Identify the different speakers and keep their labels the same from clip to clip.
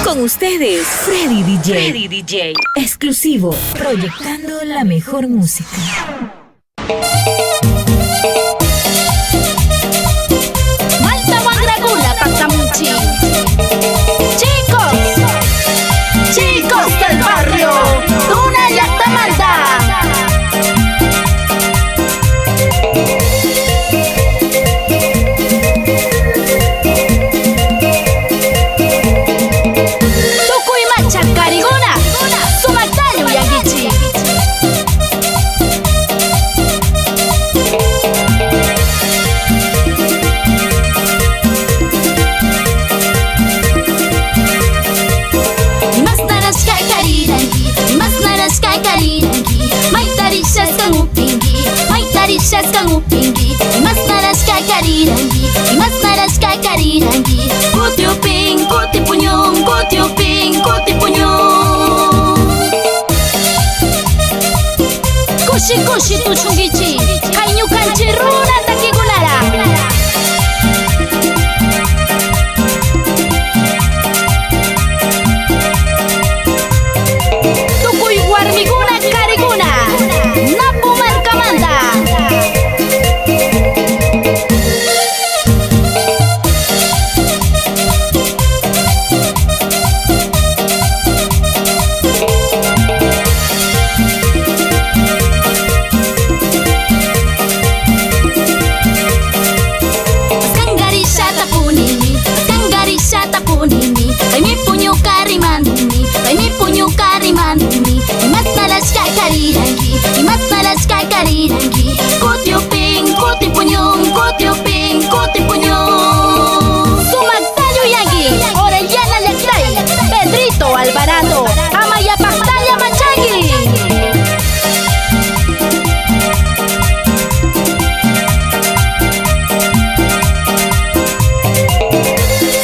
Speaker 1: Con ustedes, Freddy DJ. Freddy DJ. Exclusivo, proyectando la mejor música.
Speaker 2: Malta Mandraguna, Pactamuchi. Chicos del barrio, Tuna Yacta Malta. Tukuy Macha Cariguna, Sumagtayo Yagichi. Maitarisas kang upingi, mas naras ka karirangi, mas naras ka karirangi. Kuti uping, kuti punyong, kuti uping, kuti punyong. Kushi kushi tu chungichi, kainyu kanchi runa takigunara. Tukuy warmiguna kariguna, napu markamanda. Kangarisha tapunini, kay mi punyo karimanduni, kay mi punyo karimanduni. Mas nalas ka karirangi, mas nalas ka karirangi. Kuti uping, kuti punyong, kuti uping, kuti punyong. Sumagtayo yagi, Orellana Lectay, Pedrito Alvarado, Amaya Pactaya Machangi.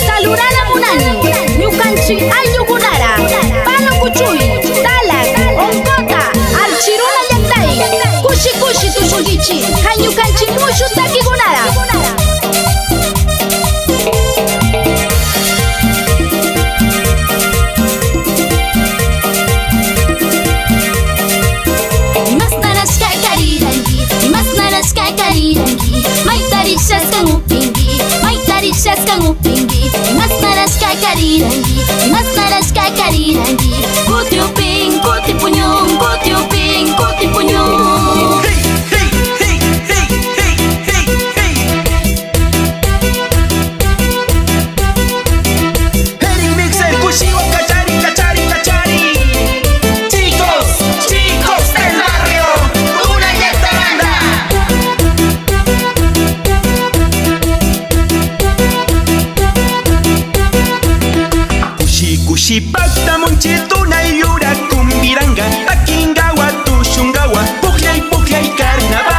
Speaker 2: Salurana Munani, Ñukanchi Ayugunara, Palo Kuchuy, Talag, Onkota, Alchiruna Llactay, Kushi Kushi Tushungichi, Ñukanchi Mushu Takigunara. Mas naras ka karirangi, mas naras ka karirangi. Maitarisas kang upingi, maitarisas kang upingi. Mas naras ka karirangi, mas naras ka karirangi. Kuti uping, kuti punyong, kuti uping, kuti punyong.
Speaker 3: Eric Mixer, Kushiwa, Kachari, Kachari, Kachari. Chicos del barrio, Tuna Yacta Malta. Kushi Pactamunchi, Tuna Yura, Kumbiranga, Takingawa, Tushungawa, Puklay, Carnaval.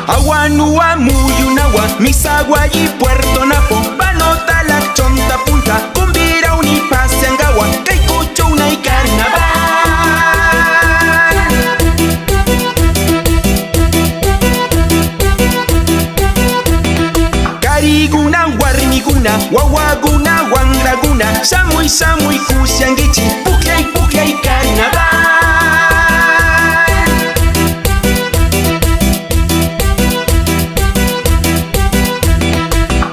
Speaker 3: Aguanua, Muyunawa, Misagua y Puerto Napo, Panota, La Chonta Punta, Cumbira, Unipaseangawa, Caicuchuna y Carnaval. Kariguna, Warmiguna, Wawaguna, Wangraguna, Samui, Kusiangichi, Puklay, Carnaval.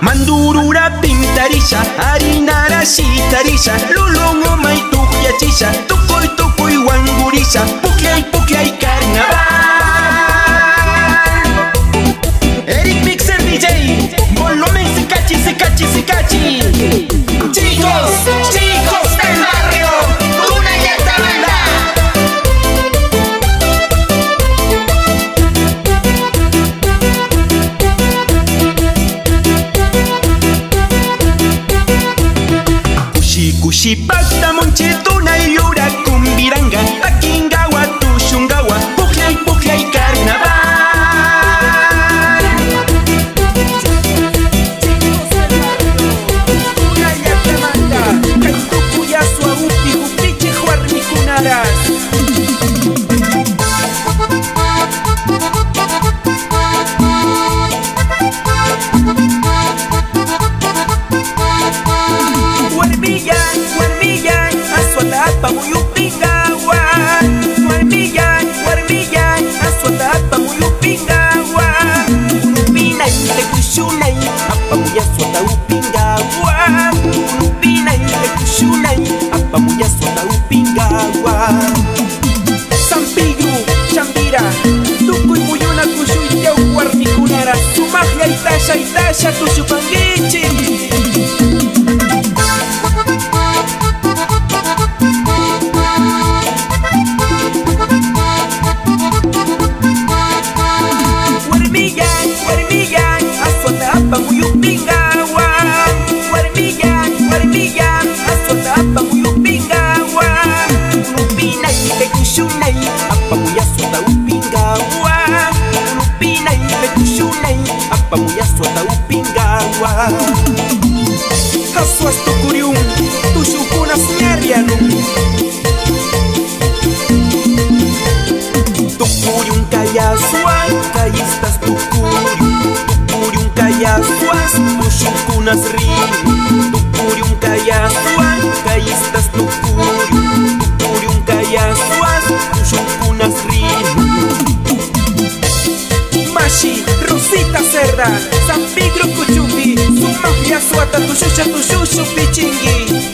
Speaker 3: Mandurura, Pintarisha, Harinara, Shitarisha, Lulungo, Maitujiachisha, Tukuy, Wangurisha, Puklay, Carnaval. Eric Mixer DJ, volumen Sicachi. Chicos del barrio, Tuna Yacta Malta. Kushi Pactamunchi, Tuna Yura, Tasha y Tasha tu chupanguichi. Warmiyan, warmiyan, aswata apa muyuk pingawan. Warmiyan, warmiyan, aswata apa muyuk pingawan. Lupinay, pekusyunay, apa muya swata upingawan. Lupinay, pekusyunay, apa muya swata upingawan. Aswas tu kuriung, tu syukunas nyarianu. Tukuriung kaya suan, kayistas tukuriung kaya suas, tu syukunas rin. Tukuriung kaya suan, kayistas tukuriung kaya suas, tu syukunas rin. Mashi, Rosita Cerda, San Pedro Cuchupi, Sumapia Suata, tu shushu pichingi.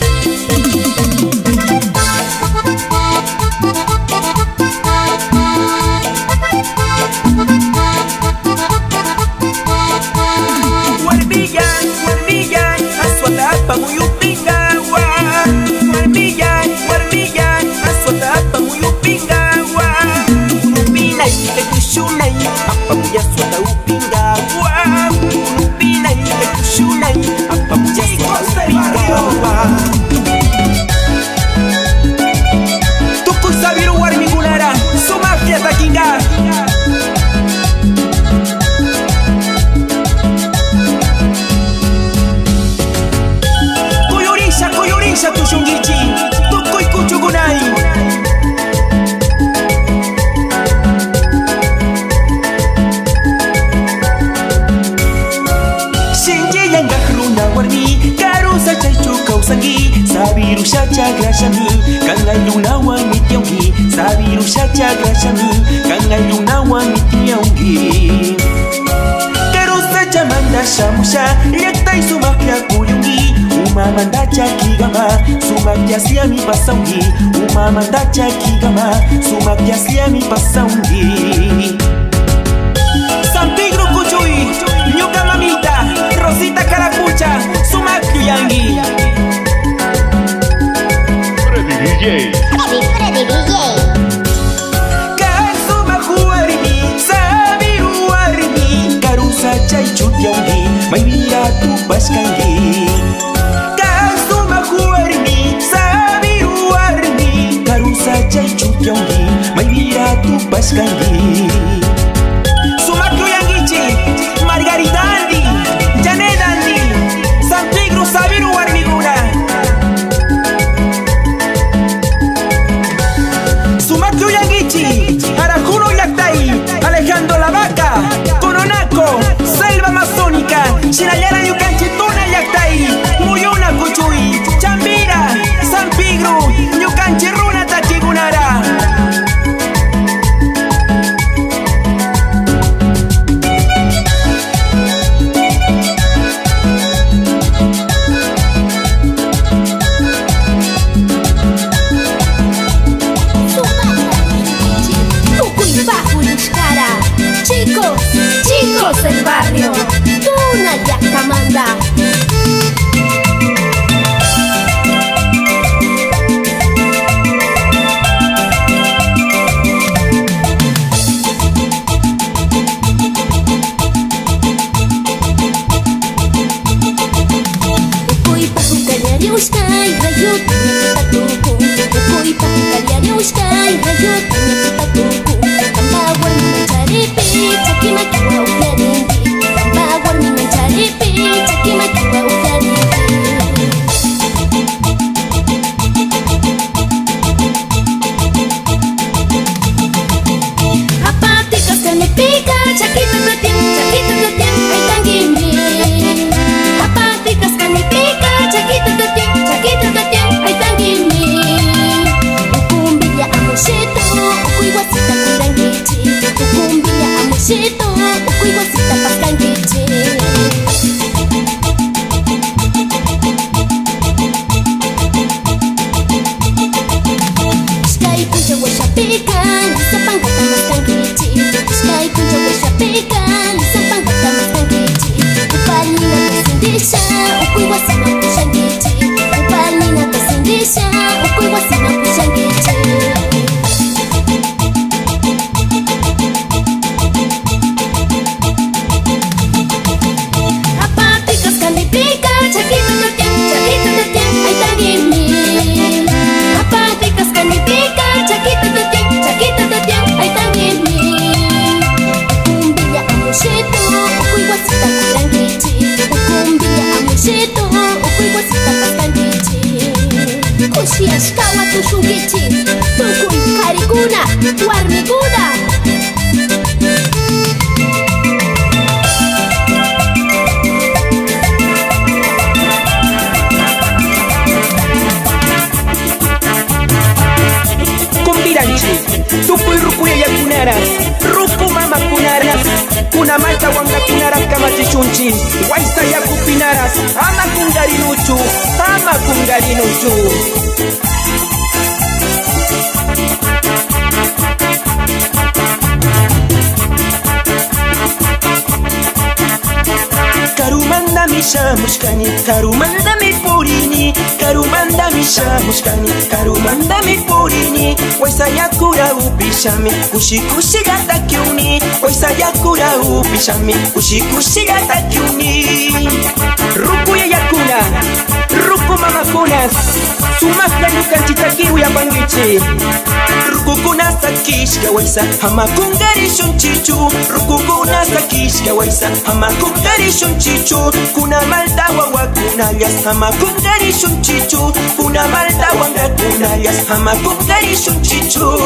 Speaker 3: Warmiyan, warmiyan, aswata apa muyuk pingawan. Warmiyan, warmiyan, aswata apa muyuk pingawan. Lupinay, pekusyunay, apa muya swata upingawan. Lupinay, pekusyunay, apa muya swata upingawan. Tukul sabiru warmi gunara, Sumapia takinga. Kuyurisha tu shungichi, tukuy kuchugunay. Shinji yanggak runa warmi, karusa chaychu kausangi. Sabiru shacha grashami, kangai lunawa mitiaungi. Sabiru shacha grashami, kangai lunawa mitiaungi. Karusa chamanda shamusha, yaktai sumakya kuyungi. Umamanda chakigama, sumakya siami pasaungi. Umamanda chakigama, sumakya siami pasaungi. San Pedro Cuchuy, Ñuka mamita, Rosita Caracucha, Sumakyu yangi.
Speaker 4: Freddy DJ.
Speaker 2: Freddy DJ.
Speaker 3: Kazumaku warmi, Sabiru warmi, Karusa chay chutiaungi, Maymira tu paskangi. Kazumaku warmi, Sabiru warmi, Karusa chay chutiaungi, Maymira tu paskangi. Sumakyu yangichi, Margarita Andi, Janet Andi, San Pedro Sabiru warmi guna. Sumakyu yangichi, Arajuno yaktai, Alejandro la Vaca, Coronaco, Selva Amazónica, Shinayara Yucanchituna yaktai, Muyuna Cuchuy, Chambira, San Pedro, Yucanchiruna tachigunara.
Speaker 2: Tukuy Bajuliskara. Chicos, chicos del barrio, Tuna yakta manda. Tukuy Bajuliskay, rayo tunya tuku. Tukuy Bajuliskay, rayo tunya tuku. Tambawal mencari pi, cakima kiwa uyaringi. Tambawal mencari pi, cakima kiwa uyaringi. Apati kasane pika, cakita tatiang, ay tangimi. Apati kasane pika, cakita tatiang, ay tangimi. Ukumbiya amoshito, ukuy wasita kurangichi. Ukumbiya amoshito, ukuy wasita paskangichi. Shkai kuncha washa pikan, lisa pangata mas kangichi. Shkai kuncha washa pikan, lisa pangata mas kangichi.
Speaker 3: kuna malta wanga kunaras kama chichunchi waisa ya kupinaras ama kungarinuchu ama kungarinuchu. Karumanda misha mushkani, karumanda mi purini, karumanda misha mushkani, karumanda mi purini. Waisa yakura upishami, kushikushi gata kiuni. Waisa yakura upishami, kushikushi gata kiuni. Ruku ya yakuna, ruku mama kunas, sumakla nukanchitakiru ya bangichi. Ruku kuna sakishka waisa, hama kungarishun chichu. Ruku kuna sakishka waisa, hama kungarishun chichu. Kuna malta wawa kuna lias, hama kungarishun chichu. Kuna malta wanga kuna lias, hama kungarishun chichu.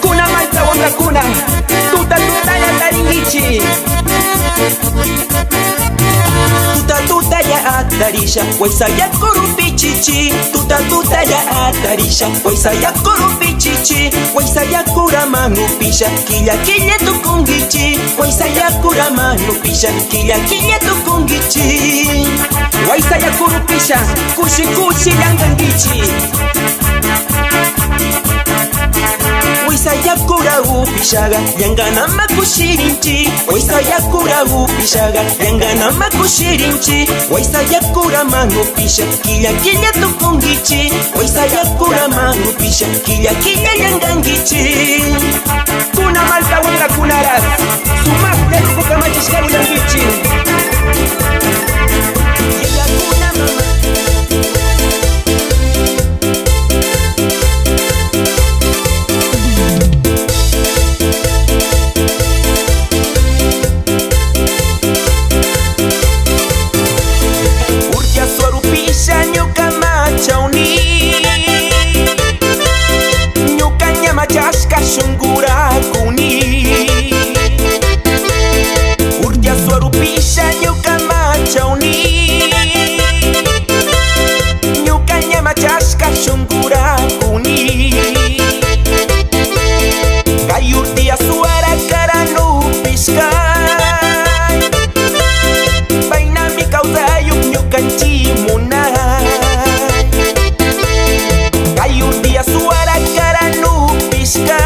Speaker 3: Kuna malta wanga kuna, tuta ya taringichi. Tuta ya atarisha, waisa ya korupi chichi. Tuta ya atarisha, waisa ya korupi chichi. Waisa ya kuramanu pisha, kilya tukungichi. Waisa ya kuramanu pisha, kilya tukungichi. Waisa ya kurupisha, kushi yangangichi. Waisa yakura upishaga yangana makushirinchi. Waisa yakura upishaga yangana makushirinchi. Waisa yakura manu pisha kilya tukungichi. Waisa yakura manu pisha kilya yangangichi. Kuna malta wanga kuna ras sumakte kuka machishkaru yangichi. Yega kuna mama shungura kuni urtia swarupisha nyuka machauni nyuka nyama chashka shungura kuni kayurtia suara karanu pishka baina mi causa yuk nyuka chimuna kayurtia suara karanu pishka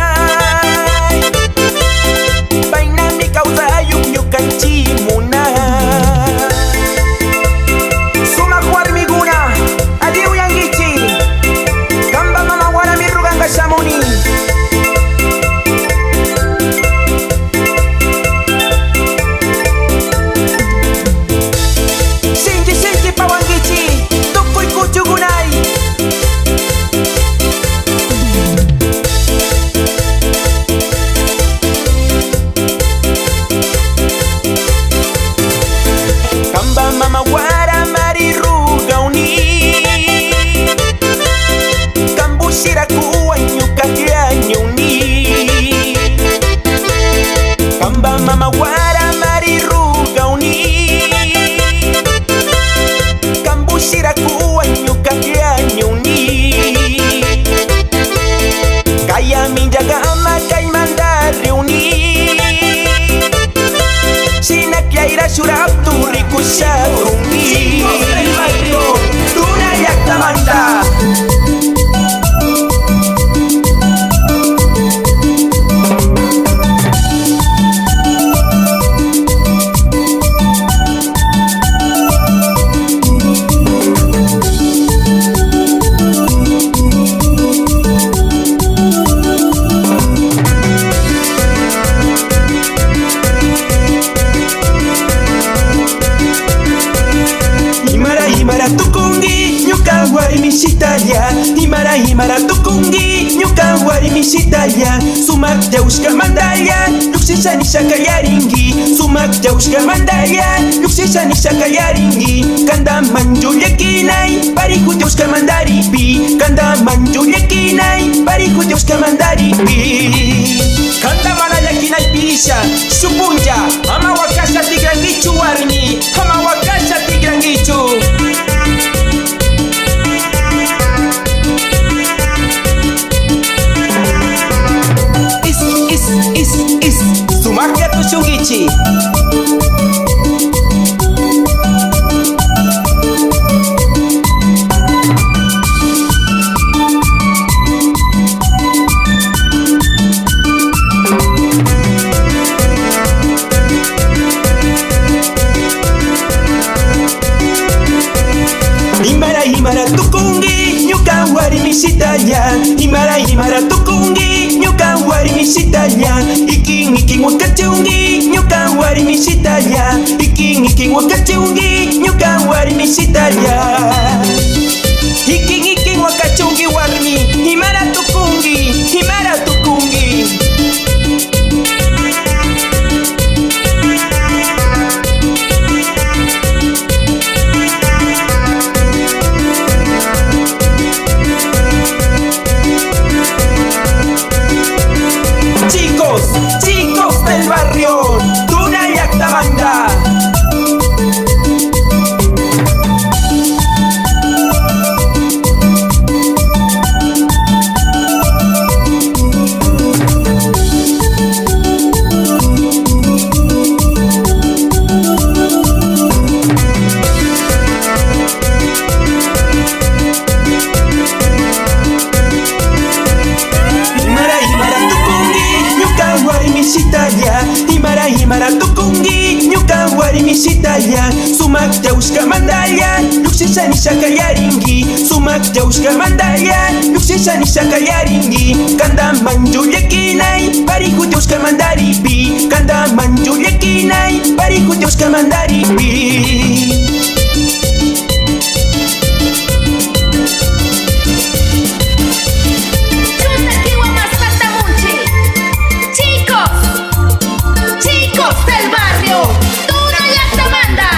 Speaker 3: mama wara mariruga uni kambushira kuwa nyuka ya nyuni kaya minjaga ama kay mandari uni sina kyaira shurab turiku shagruni tuna yakta manda. Himara tukungi nyuka wari mishitaya sumak jaushka mandaya lukshisha nishaka yaringi sumak jaushka mandaya lukshisha nishaka yaringi kanda manjulia kinai bariku jaushka mandari pi kanda manjulia kinai bariku jaushka mandari pi kanda malaya kinai pisha supunja ama wakasha tigrangichu warmi ama wakasha tigrangichu. Sumak Ya tu shungichi. Imara tukungi nyuka wari misitanya. Imara tukungi nyuka wari misitanya. Iki wakachungi nyuka wari misitanya. Iki wakachungi nyuka wari misitanya. Iki wakachungi warmi. Imara tukungi. Chicos del barrio, Tuna y Actabanda. Imara tukungi nyuka wari misitanya. Sumak jauska mandaya luksisa ni shakayaringi. Sumak jauska mandaya luksisa ni shakayaringi. Kanda manju yakinai bariku jauska mandaripi. Kanda manju yakinai bariku jauska mandaripi.
Speaker 2: Del barrio, Tuna y Actabanda.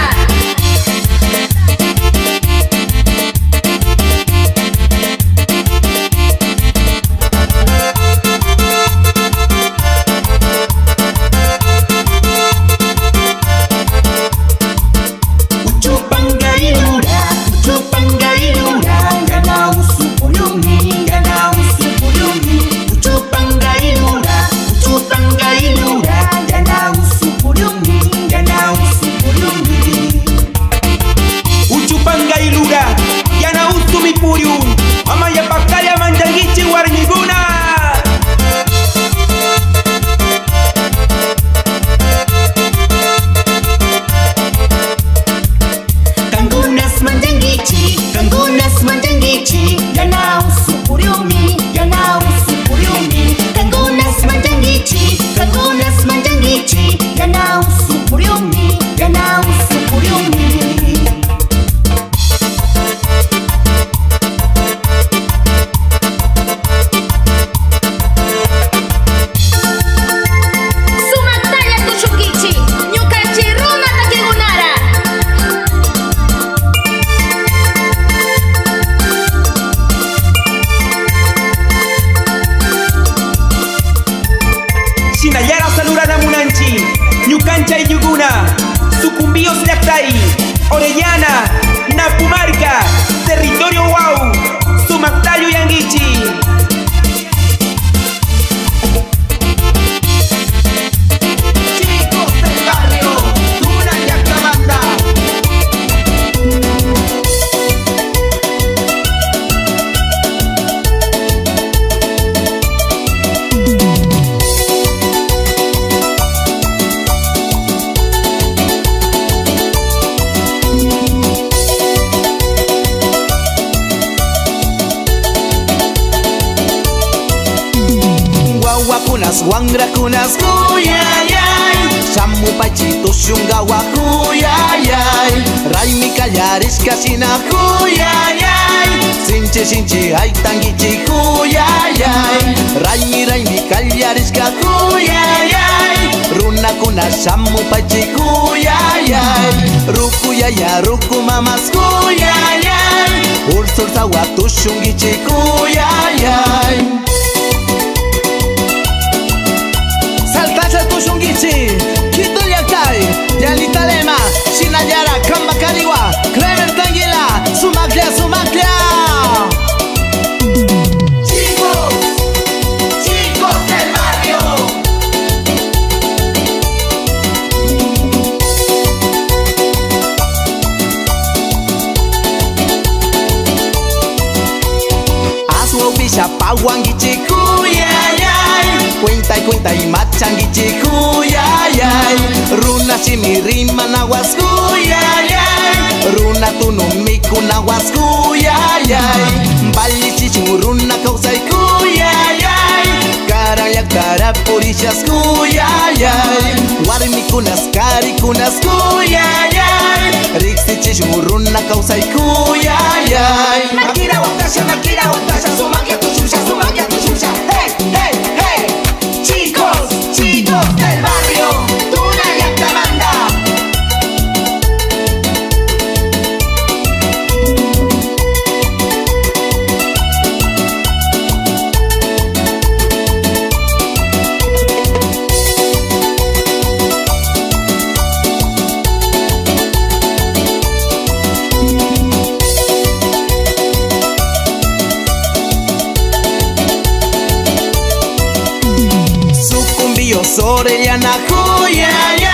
Speaker 3: Sucumbíos Llactay, Orellana, Napumarca, Territorio Wau, Sumactayo y Anguichi. Chicos del barrio, Tuna y Actabanda.
Speaker 5: Wangra kunas kuyayay, Samu pachito shungawa kuyayay, Raimi kallaris kasina kuyayay, Sinchi ay tangichi kuyayay, Raimi kallaris ka kuyayay, Runa kunas samu pachi kuyayay, Ruku yaya ruku mamas kuyayay, Ursur sawatu shungichi kuyayay. Quito Llactay, Yanita Lema, Sinayara, Kamba Caniwa, Clever Tanguila, Sumaclia. Chicos del barrio. Mawangichi kuyayay cuenta y machangichi kuyayay Runa shimi rima nawas kuyayay Runa tunu miku nawas kuyayay Ballichi runa kausay kuyayay Karayak tara purishas kuyayay Warmikunas karikunas kuyayay Rixichi runa kausay kuyayay
Speaker 3: Makira watasha, su magia tu shusha. Hey, hey, hey. Chicos del barrio, Tuna y Actamanda.
Speaker 5: Orellana kuyayay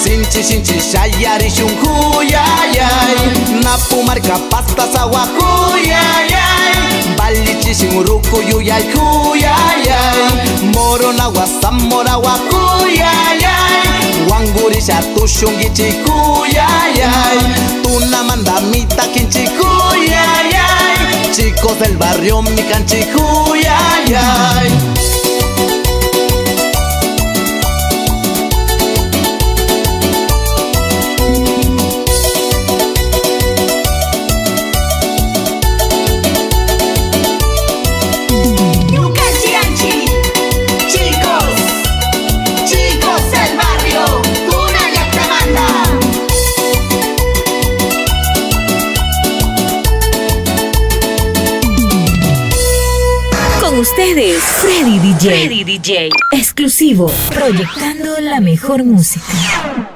Speaker 5: Sinchi shayari shun kuyayay Napu marca pasta sawa kuyayay Balichi shinruku yuyay kuyayay Moro nawa samora wa kuyayay Wangurisha tushungichi kuyayay Tuna mandamita kinchi kuyayay Chicos del barrio mi canchi kuyayay
Speaker 1: Ustedes, Freddy DJ. Exclusivo, proyectando la mejor música.